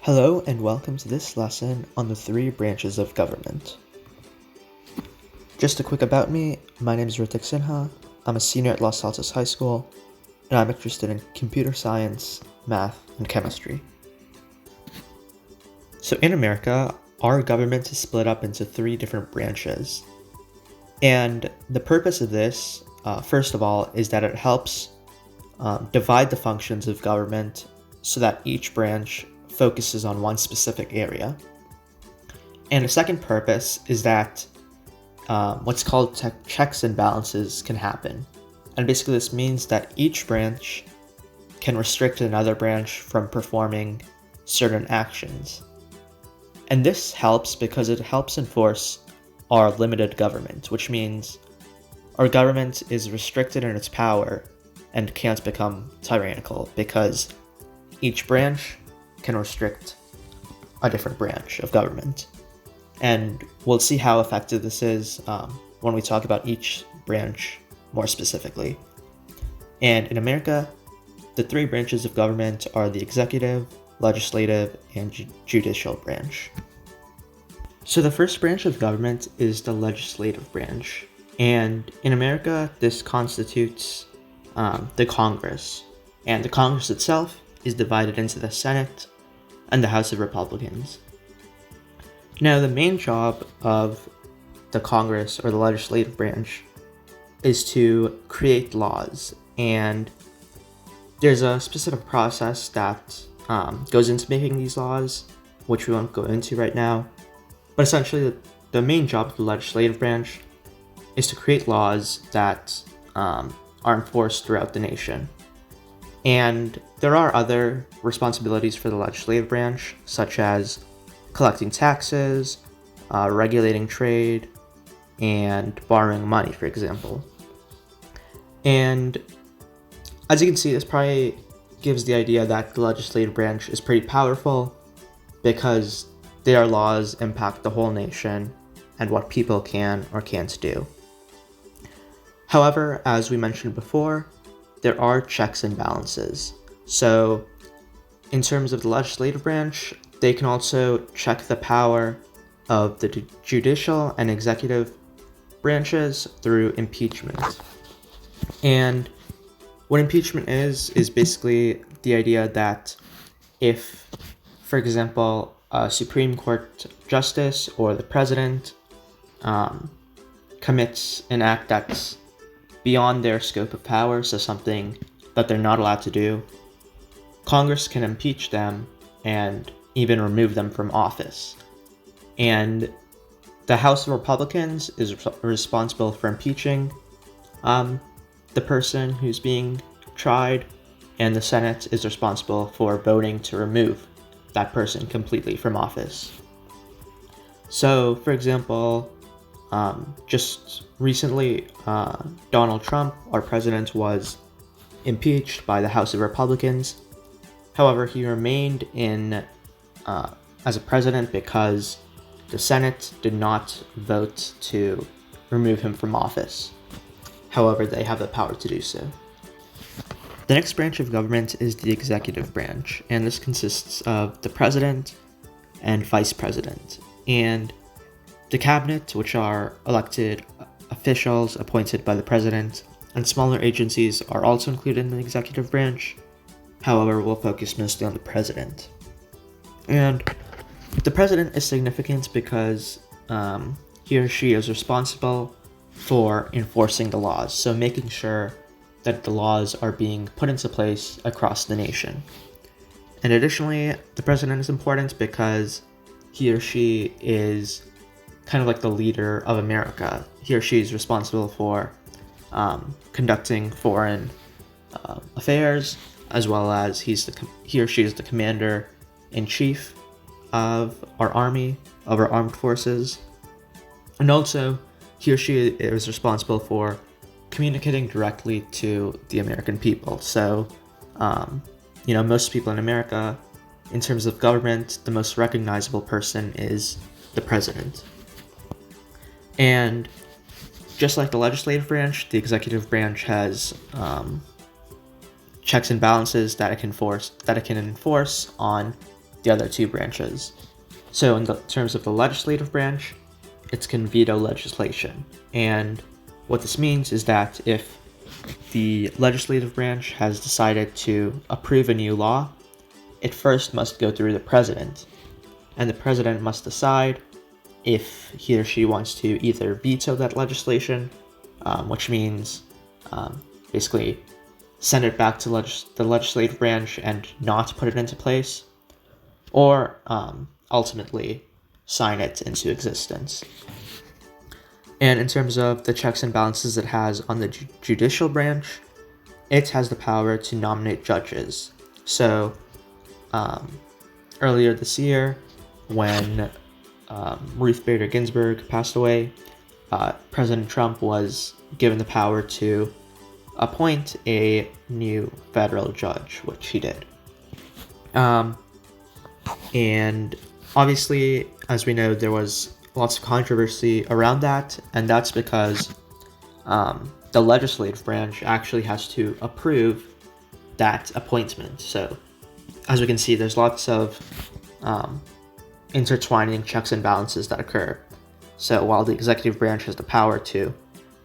Hello and welcome to this lesson on the three branches of government. Just a quick about me, my name is Ritik. I'm a senior at Los Altos High School, and I'm interested in computer science, math, and chemistry. So in America, our government is split up into three different branches. And the purpose of this, first of all, is that it helps divide the functions of government so that each branch focuses on one specific area. And the second purpose is that what's called checks and balances can happen. And basically this means that each branch can restrict another branch from performing certain actions. And this helps because it helps enforce our limited government, which means our government is restricted in its power and can't become tyrannical because each branch can restrict a different branch of government. And we'll see how effective this is when we talk about each branch more specifically. And in America, the three branches of government are the executive, legislative, and judicial branch. So the first branch of government is the legislative branch. And in America, this constitutes the Congress. And the Congress itself is divided into the Senate and the House of Republicans. Now, the main job of the Congress or the legislative branch is to create laws, and there's a specific process that goes into making these laws, which we won't go into right now. But essentially, the main job of the legislative branch is to create laws that are enforced throughout the nation. And there are other responsibilities for the legislative branch, such as collecting taxes, regulating trade, and borrowing money, for example. And as you can see, this probably gives the idea that the legislative branch is pretty powerful because their laws impact the whole nation and what people can or can't do. However, as we mentioned before, there are checks and balances. So in terms of the legislative branch, they can also check the power of the judicial and executive branches through impeachment. And what impeachment is basically the idea that if, for example, a Supreme Court justice or the president commits an act that's beyond their scope of power, so something that they're not allowed to do, Congress can impeach them and even remove them from office. And the House of Republicans is responsible for impeaching the person who's being tried, and the Senate is responsible for voting to remove that person completely from office. So, for example, just recently, Donald Trump, our president, was impeached by the House of Republicans. However, he remained in as a president because the Senate did not vote to remove him from office. However, they have the power to do so. The next branch of government is the executive branch, and this consists of the president and vice president, and the cabinet, which are elected officials appointed by the president, and smaller agencies are also included in the executive branch. However, we'll focus mostly on the president. And the president is significant because he or she is responsible for enforcing the laws, so making sure that the laws are being put into place across the nation. And additionally, the president is important because he or she is kind of like the leader of America. He or she is responsible for conducting foreign affairs, as well as he or she is the commander-in-chief of our army, of our armed forces. And also, he or she is responsible for communicating directly to the American people. So, most people in America, in terms of government, the most recognizable person is the president. And just like the legislative branch, the executive branch has checks and balances that it can enforce on the other two branches. So in the terms of the legislative branch, it can veto legislation. And what this means is that if the legislative branch has decided to approve a new law, it first must go through the president. And the president must decide if he or she wants to either veto that legislation, which means basically send it back to the legislative branch and not put it into place, or ultimately sign it into existence. And in terms of the checks and balances it has on the judicial branch, it has the power to nominate judges. So earlier this year, when Ruth Bader Ginsburg passed away, President Trump was given the power to appoint a new federal judge, which he did. And obviously, as we know, there was lots of controversy around that, and that's because the legislative branch actually has to approve that appointment. So as we can see, there's lots of intertwining checks and balances that occur. So while the executive branch has the power to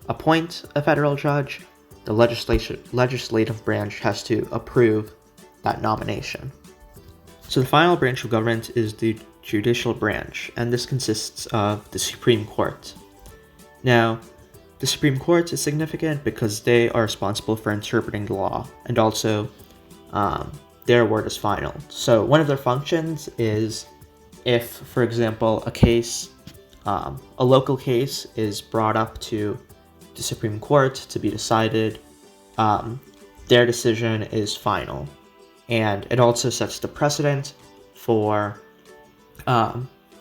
appoint a federal judge, the legislative branch has to approve that nomination. So the final branch of government is the judicial branch, and this consists of the Supreme Court. Now, the Supreme Court is significant because they are responsible for interpreting the law, and also their word is final. So one of their functions is if, for example, a local case is brought up to the Supreme Court to be decided, their decision is final. And it also sets the precedent for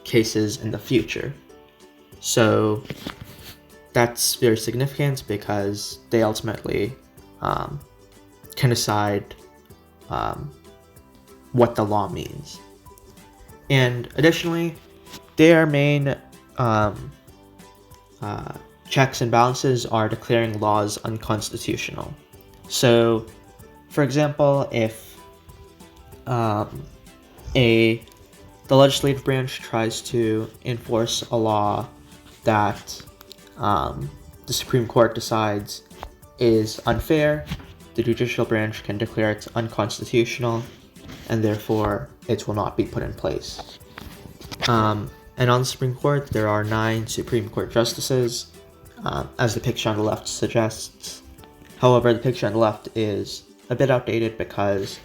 cases in the future. So that's very significant because they ultimately can decide what the law means. And additionally, their main checks and balances are declaring laws unconstitutional. So, for example, if the legislative branch tries to enforce a law that the Supreme Court decides is unfair, the judicial branch can declare it unconstitutional, and therefore it will not be put in place. And on the Supreme Court, there are 9 Supreme Court justices, as the picture on the left suggests. However, the picture on the left is a bit outdated because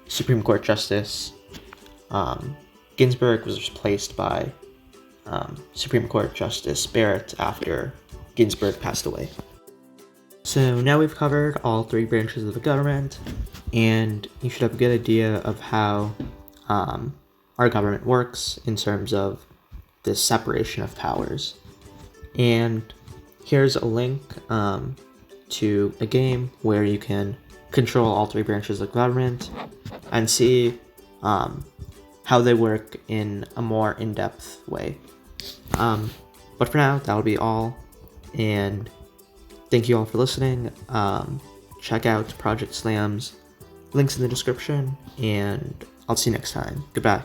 Supreme Court Justice Ginsburg was replaced by Supreme Court Justice Barrett after Ginsburg passed away. So now we've covered all 3 branches of the government, and you should have a good idea of how our government works in terms of this separation of powers. And here's a link to a game where you can control all 3 branches of government and see how they work in a more in-depth way. But for now, that'll be all, and thank you all for listening. Check out Project Slam's links in the description, and I'll see you next time. Goodbye.